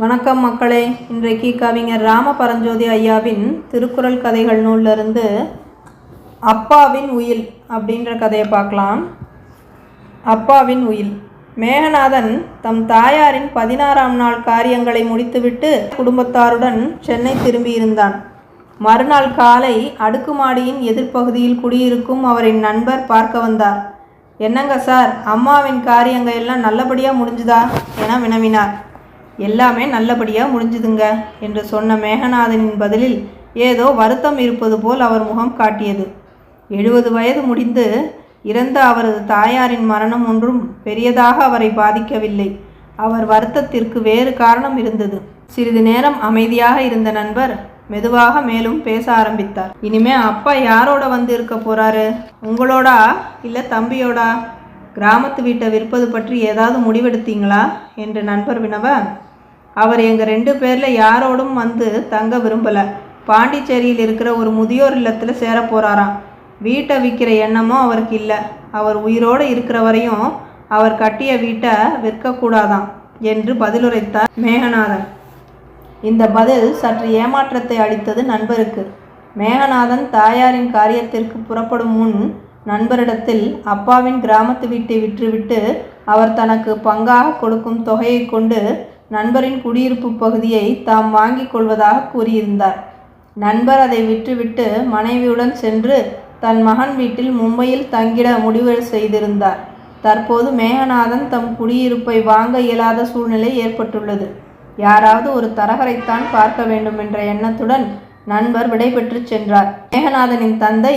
வணக்கம் மக்களே. இன்றைக்கு கவிஞர் ராம பரஞ்சோதி ஐயாவின் திருக்குறள் கதைகள் நூலிலிருந்து அப்பாவின் உயில் அப்படின்ற கதையை பார்க்கலாம். அப்பாவின் உயில். மேகநாதன் தம் தாயாரின் 16ஆம் நாள் காரியங்களை முடித்துவிட்டு குடும்பத்தாருடன் சென்னை திரும்பியிருந்தான். மறுநாள் காலை அடுக்குமாடியின் எதிர்ப்பகுதியில் குடியிருக்கும் அவரின் நண்பர் பார்க்க வந்தார். என்னங்க சார், அம்மாவின் காரியங்கள் எல்லாம் நல்லபடியாக முடிஞ்சுதா என வினவினார். எல்லாமே நல்லபடியாக முடிஞ்சுதுங்க என்று சொன்ன மேகநாதனின் பதிலில் ஏதோ வருத்தம் இருப்பது போல் அவர் முகம் காட்டியது. 70 வயது முடிந்து இறந்த அவரது தாயாரின் மரணம் ஒன்றும் பெரியதாக அவரை பாதிக்கவில்லை. அவர் வருத்தத்திற்கு வேறு காரணம் இருந்தது. சிறிது நேரம் அமைதியாக இருந்த நண்பர் மெதுவாக மேலும் பேச ஆரம்பித்தார். இனிமே அப்பா யாரோட வந்து இருக்க போறாரு? உங்களோடா இல்லை தம்பியோடா? கிராமத்து வீட்டை விற்பது பற்றி ஏதாவது முடிவெடுத்தீங்களா என்று நண்பர் வினவ, அவர் எங்கள் 2 பேரில் யாரோடும் வந்து தங்க விரும்பலை. பாண்டிச்சேரியில் இருக்கிற ஒரு முதியோர் இல்லத்தில் சேர போகிறாராம். வீட்டை விற்கிற எண்ணமும் அவருக்கு இல்லை. அவர் உயிரோடு இருக்கிற வரையும் அவர் கட்டிய வீட்டை விற்கக்கூடாதாம் என்று பதிலுரைத்தார் மேகநாதன். இந்த பதில் சற்று ஏமாற்றத்தை அளித்தது நண்பருக்கு. மேகநாதன் தாயாரின் காரியத்திற்கு புறப்படும் முன் நண்பரிடத்தில் அப்பாவின் கிராமத்து வீட்டை விற்றுவிட்டு அவர் தனக்கு பங்காக கொடுக்கும் தொகையை கொண்டு நண்பரின் குடியிருப்பு பகுதியை தாம் வாங்கி கொள்வதாக கூறியிருந்தார். நண்பர் அதை விற்றுவிட்டு மனைவியுடன் சென்று தன் மகன் வீட்டில் மும்பையில் தங்கிட முடிவு செய்திருந்தார். தற்போது மேகநாதன் தம் குடியிருப்பை வாங்க இயலாத சூழ்நிலை ஏற்பட்டுள்ளது. யாராவது ஒரு தரகரைத்தான் பார்க்க வேண்டும் என்ற எண்ணத்துடன் நண்பர் விடைபெற்று சென்றார். மேகநாதனின் தந்தை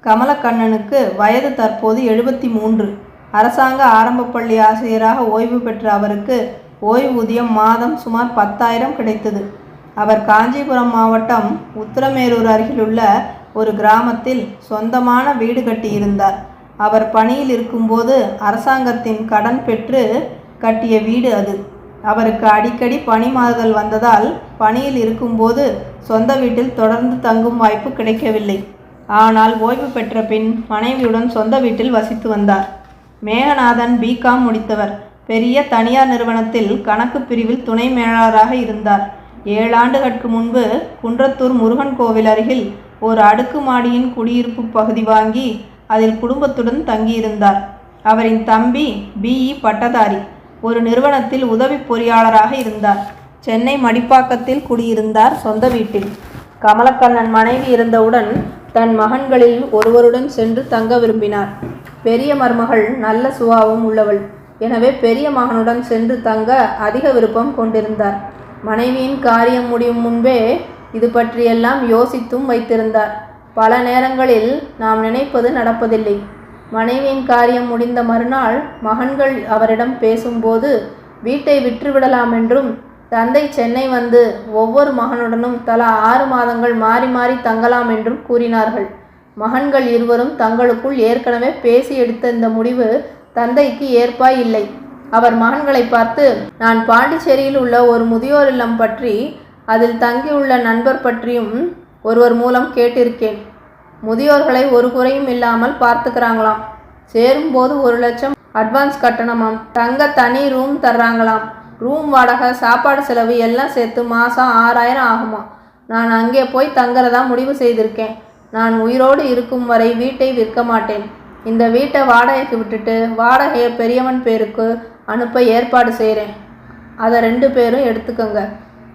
கமலக்கண்ணனுக்கு வயது தற்போது 73. அரசாங்க ஆரம்ப பள்ளி ஆசிரியராக ஓய்வு பெற்ற அவருக்கு ஓய்வூதியம் மாதம் சுமார் 10,000 கிடைத்தது. அவர் காஞ்சிபுரம் மாவட்டம் உத்திரமேரூர் அருகிலுள்ள ஒரு கிராமத்தில் சொந்தமான வீடு கட்டியிருந்தார். அவர் பணியில் இருக்கும்போது அரசாங்கத்தின் கடன் பெற்று கட்டிய வீடு அது. அவருக்கு அடிக்கடி பணி மாறுதல் வந்ததால் பணியில் இருக்கும்போது சொந்த வீட்டில் தொடர்ந்து தங்கும் வாய்ப்பு கிடைக்கவில்லை. ஆனால் ஓய்வு பெற்ற பின் மனைவியுடன் சொந்த வீட்டில் வசித்து வந்தார். மேகநாதன் பிகாம் முடித்தவர். பெரிய தனியார் நிறுவனத்தில் கணக்கு பிரிவில் துணை மேலாளராக இருந்தார். 7 ஆண்டுகளுக்கு முன்பு குன்றத்தூர் முருகன் கோவில் அருகில் ஒரு அடுக்குமாடியின் குடியிருப்பு பகுதி வாங்கி அதில் குடும்பத்துடன் தங்கியிருந்தார். அவரின் தம்பி BE பட்டதாரி. ஒரு நிறுவனத்தில் உதவி பொறியாளராக இருந்தார். சென்னை மடிப்பாக்கத்தில் குடியிருந்தார் சொந்த வீட்டில். கமலக்கண்ணன் மனைவி இருந்தவுடன் தன் மகன்களில் ஒருவருடன் சென்று தங்க விரும்பினார். பெரிய மருமகள் நல்ல சுபாவம் உள்ளவள். எனவே பெரிய மகனுடன் சென்று தங்க அதிக விருப்பம் கொண்டிருந்தார். மனைவியின் காரியம் முடியும் முன்பே இது பற்றியெல்லாம் யோசித்தும் வைத்திருந்தார். பல நேரங்களில் நாம் நினைப்பது நடப்பதில்லை. மனைவியின் காரியம் முடிந்த மறுநாள் மகன்கள் அவரிடம் பேசும்போது வீட்டை விற்றுவிடலாம் என்றும் தந்தை சென்னை வந்து ஒவ்வொரு மகனுடனும் தலா 6 மாதங்கள் மாறி மாறி தங்கலாம் என்றும் கூறினார்கள். மகன்கள் இருவரும் தங்களுக்குள் ஏற்கனவே பேசி எடுத்த இந்த முடிவு தந்தைக்கு ஏற்பாய் இல்லை. அவர் மகன்களை பார்த்து, நான் பாண்டிச்சேரியில் உள்ள ஒரு முதியோர் இல்லம் பற்றி அதில் தங்கியுள்ள நண்பர் பற்றியும் ஒருவர் மூலம் கேட்டிருக்கேன். முதியோர்களை ஒரு குறையும் இல்லாமல் பார்த்துக்கிறாங்களாம். சேரும்போது 1 லட்சம் அட்வான்ஸ் கட்டணமாம். தங்க தனி ரூம் தர்றாங்களாம். ரூம் வாடகை, சாப்பாடு செலவு எல்லாம் சேர்த்து மாதம் 6,000 ஆகுமா. நான் அங்கே போய் தங்குறதா முடிவு செய்திருக்கேன். நான் உயிரோடு இருக்கும் வரை வீட்டை விற்க மாட்டேன். இந்த வீட்டை வாடகைக்கு விட்டுட்டு வாடகையை பெரியவன் பேருக்கு அனுப்ப ஏற்பாடு செய்கிறேன். அதை 2 பேரும் எடுத்துக்கோங்க.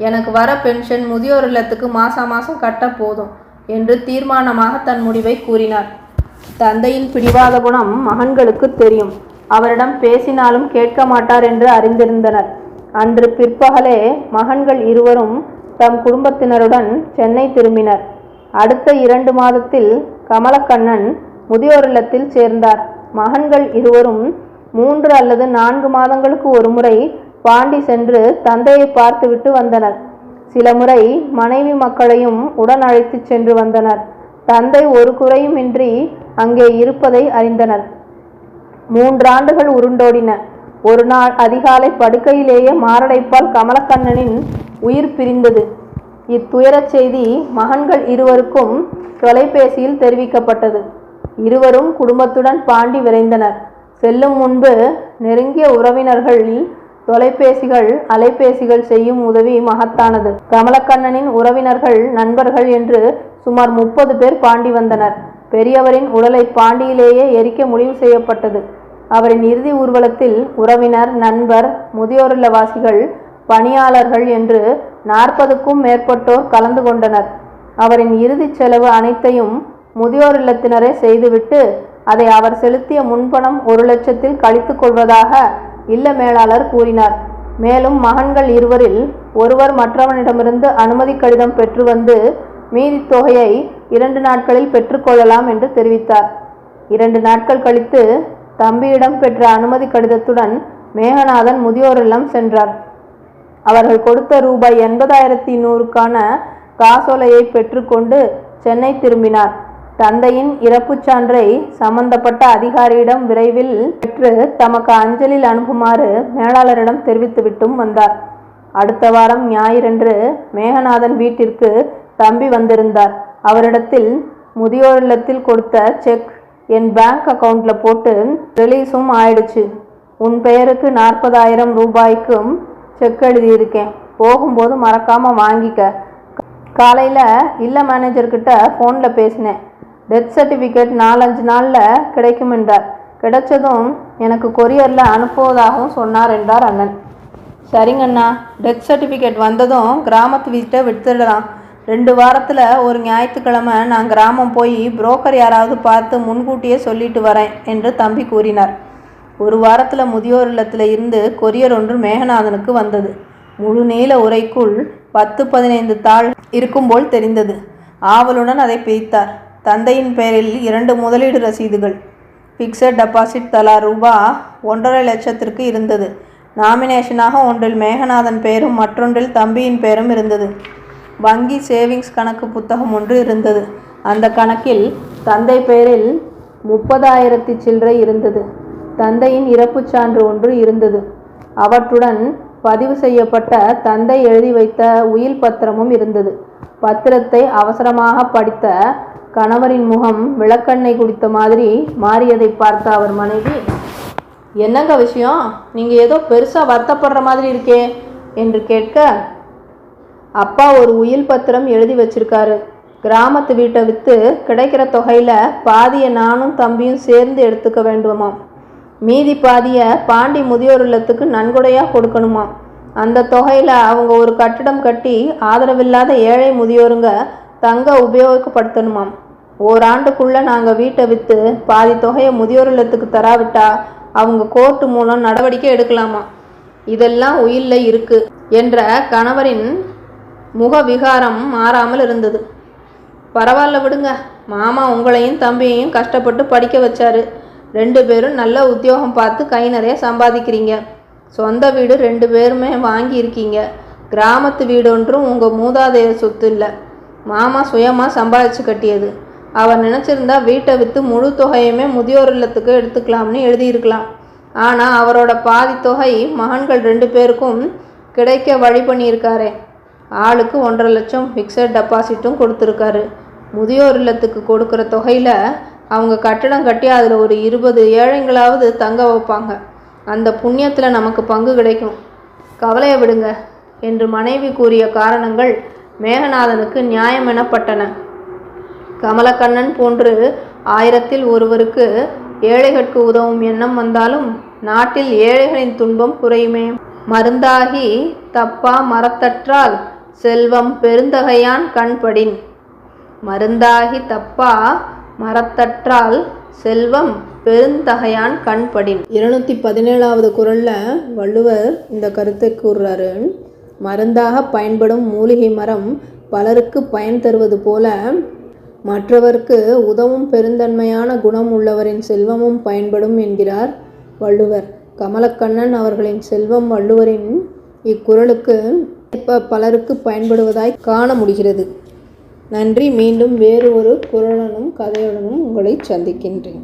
எனக்கு வர பென்ஷன் முதியோர் இல்லத்துக்கு மாதம் கட்ட போதும் என்று தீர்மானமாக தன் முடிவை கூறினார். தந்தையின் பிடிவாத குணம் மகன்களுக்கு தெரியும். அவரிடம் பேசினாலும் கேட்க மாட்டார் என்று அறிந்திருந்தனர். அன்று பிற்பகலே மகன்கள் இருவரும் தம் குடும்பத்தினருடன் சென்னை திரும்பினர். அடுத்த 2 மாதத்தில் கமலக்கண்ணன் முதியோர் இல்லத்தில் சேர்ந்தார். மகன்கள் இருவரும் 3 அல்லது 4 மாதங்களுக்கு ஒரு முறை பாண்டி சென்று தந்தையை பார்த்துவிட்டு வந்தனர். சில முறை மனைவி மக்களையும் உடன் அழைத்து சென்று வந்தனர். தந்தை ஒரு குறையுமின்றி அங்கே இருப்பதை அறிந்தனர். 3 ஆண்டுகள் உருண்டோடின. ஒரு நாள் அதிகாலை படுக்கையிலேயே மாரடைப்பால் கமலக்கண்ணனின் உயிர் பிரிந்தது. இத்துயரச் செய்தி மகன்கள் இருவருக்கும் தொலைபேசியில் தெரிவிக்கப்பட்டது. இருவரும் குடும்பத்துடன் பாண்டி விரைந்தனர். செல்லும் முன்பு நெருங்கிய உறவினர்களில் தொலைபேசிகள் அலைபேசிகள் செய்யும் உதவி மகத்தானது. கமலக்கண்ணனின் உறவினர்கள் நண்பர்கள் என்று சுமார் 30 பேர் பாண்டி வந்தனர். பெரியவரின் உடலை பாண்டியிலேயே எரிக்க முடிவு செய்யப்பட்டது. அவரின் இறுதி ஊர்வலத்தில் உறவினர், நண்பர், முதியோர் இல்லவாசிகள், பணியாளர்கள் என்று 40க்கும் மேற்பட்டோர் கலந்து கொண்டனர். அவரின் இறுதி செலவு அனைத்தையும் முதியோர் இல்லத்தினரே செய்துவிட்டு அதை அவர் செலுத்திய முன்பணம் 1 லட்சத்தில் கழித்து கொள்வதாக இல்ல மேலாளர் கூறினார். மேலும் மகன்கள் இருவரில் ஒருவர் மற்றவனிடமிருந்து அனுமதி கடிதம் பெற்று வந்து மீதி தொகையை 2 நாட்களில் பெற்றுக்கொள்ளலாம் என்று தெரிவித்தார். 2 நாட்கள் கழித்து தம்பியிடம் பெற்ற அனுமதி கடிதத்துடன் மேகநாதன் முதியோர் இல்லம் சென்றார். அவர்கள் கொடுத்த ரூபாய் 80,100க்கான காசோலையை பெற்றுக்கொண்டு சென்னை திரும்பினார். தந்தையின் இறப்புச் சான்றை சம்பந்தப்பட்ட அதிகாரியிடம் விரைவில் பெற்று தமக்கு அஞ்சலில் அனுப்புமாறு மேலாளரிடம் தெரிவித்துவிட்டும் வந்தார். அடுத்த வாரம் ஞாயிறன்று மேகநாதன் வீட்டிற்கு தம்பி வந்திருந்தார். அவரிடத்தில் முதியோர் இல்லத்தில் கொடுத்த செக் என் பேங்க் அக்கவுண்ட்ல போட்டு ரிலீஸும் ஆயிடுச்சு. உன் பெயருக்கு 40,000 ரூபாய்க்கும் செக் எழுதியிருக்கேன். போகும்போது மறக்காம வாங்கிக்க. காலையில் இல்ல மேனேஜர்கிட்ட ஃபோனில் பேசினேன். டெத் சர்டிஃபிகேட் 4-5 நாளில் கிடைக்கும் என்றார். கிடைச்சதும் எனக்கு கொரியரில் அனுப்புவதாகவும் சொன்னார் என்றார் அண்ணன். சரிங்கண்ணா, டெத் சர்டிஃபிகேட் வந்ததும் கிராமத்து வீட்டை விட்டுடலாம். 2 வாரத்தில் ஒரு ஞாயிற்றுக்கிழமை நான் கிராமம் போய் புரோக்கர் யாராவது பார்த்து முன்கூட்டியே சொல்லிட்டு வரேன் என்று தம்பி கூறினார். 1 வாரத்தில் முதியோர் இல்லத்தில் இருந்து கொரியர் ஒன்று மேகநாதனுக்கு வந்தது. முழு நீள உரைக்குள் 10-15 தாள் இருக்கும் போல் தெரிந்தது. ஆவலுடன் அதை பிரித்தார். தந்தையின் பெயரில் 2 முதலீடு ரசீதுகள், ஃபிக்ஸட் டெபாசிட் தலா ரூபாய் 1.5 லட்சத்திற்கு இருந்தது. நாமினேஷனாக ஒன்றில் மேகநாதன் பெயரும் மற்றொன்றில் தம்பியின் பெயரும் இருந்தது. வங்கி சேவிங்ஸ் கணக்கு புத்தகம் ஒன்று இருந்தது. அந்த கணக்கில் தந்தை பெயரில் 30,000 சில்லறை இருந்தது. தந்தையின் இறப்புச் சான்று ஒன்று இருந்தது. அவற்றுடன் பதிவு செய்யப்பட்ட தந்தை எழுதி வைத்த உயில் பத்திரமும் இருந்தது. பத்திரத்தை அவசரமாக படித்த கணவரின் முகம் விளக்கெண்ணெய் குடித்த மாதிரி மாறியதை பார்த்த அவர் மனைவி, என்னங்க விஷயம், நீங்கள் ஏதோ பெருசாக வருத்தப்படுற மாதிரி இருக்கே என்று கேட்க, அப்பா ஒரு உயில் பத்திரம் எழுதி வச்சிருக்காரு. கிராமத்து வீட்டை விற்று கிடைக்கிற தொகையில் பாதியை நானும் தம்பியும் சேர்ந்து எடுத்துக்க வேண்டுமாம். மீதி பாதியை பாண்டி முதியோர் இல்லத்துக்கு நன்கொடையாக கொடுக்கணுமாம். அந்த தொகையில் அவங்க ஒரு கட்டிடம் கட்டி ஆதரவில்லாத ஏழை முதியோருங்க தங்க உபயோகப்படுத்தணுமாம். ஓராண்டுக்குள்ளே நாங்கள் வீட்டை விற்று பாதி தொகையை முதியோர் இல்லத்துக்கு தராவிட்டா அவங்க கோர்ட்டு மூலம் நடவடிக்கை எடுக்கலாமா. இதெல்லாம் உயிரில் இருக்கு என்ற கணவரின் முக விகாரம் மாறாமல் இருந்தது. பரவாயில்ல விடுங்க, மாமா உங்களையும் தம்பியையும் கஷ்டப்பட்டு படிக்க வச்சாரு. 2 பேரும் நல்ல உத்தியோகம் பார்த்து கை நிறைய சம்பாதிக்கிறீங்க. சொந்த வீடு 2 பேருமே வாங்கியிருக்கீங்க. கிராமத்து வீடு ஒன்றும் உங்கள் மூதாதையர் சொத்து இல்லை, மாமா சுயமாக சம்பாதிச்சு கட்டியது. அவர் நினச்சிருந்தா வீட்டை விற்று முழு தொகையுமே முதியோர் இல்லத்துக்கு எடுத்துக்கலாம்னு எழுதியிருக்கலாம். ஆனால் அவரோட பாதி தொகை மகன்கள் 2 பேருக்கும் கிடைக்க வழி பண்ணியிருக்காரே. ஆளுக்கு 1.5 லட்சம் ஃபிக்ஸட் டெபாசிட்டும் கொடுத்துருக்காரு. முதியோர் இல்லத்துக்கு கொடுக்குற தொகையில் அவங்க கட்டடம் கட்டி அதில் ஒரு 20 ஏழைங்களாவது தங்க வைப்பாங்க. அந்த புண்ணியத்தில் நமக்கு பங்கு கிடைக்கும். கவலையை விடுங்க என்று மனைவி கூறிய காரணங்கள் மேகநாதனுக்கு நியாயம் எனப்பட்டன. கமலக்கண்ணன் போன்று 1000-ல் ஒருவருக்கு ஏழைகளுக்கு உதவும் எண்ணம் வந்தாலும் நாட்டில் ஏழைகளின் துன்பம் குறையுமே. மருந்தாகி தப்பா மரத்தற்றால் செல்வம் பெருந்தகையான் கண்படின். மருந்தாகி தப்பா மரத்தற்றால் செல்வம் பெருந்தகையான் கண்படின். 217வது குறளில் வள்ளுவர் இந்த கருத்தை கூறுறாரு. மருந்தாக பயன்படும் மூலிகை மரம் பலருக்கு பயன் தருவது போல மற்றவர்க்கு உதவும் பெருந்தன்மையான குணம் உள்ளவரின் செல்வமும் பயன்படும் என்கிறார் வள்ளுவர். கமலக்கண்ணன் அவர்களின் செல்வம் வள்ளுவரின் இக்குறளுக்கு பலருக்கு பயன்படுவதாய் காண முடிகிறது. நன்றி. மீண்டும் வேறு ஒரு குறளுடனும் கதையுடனும் உங்களை சந்திக்கின்றேன்.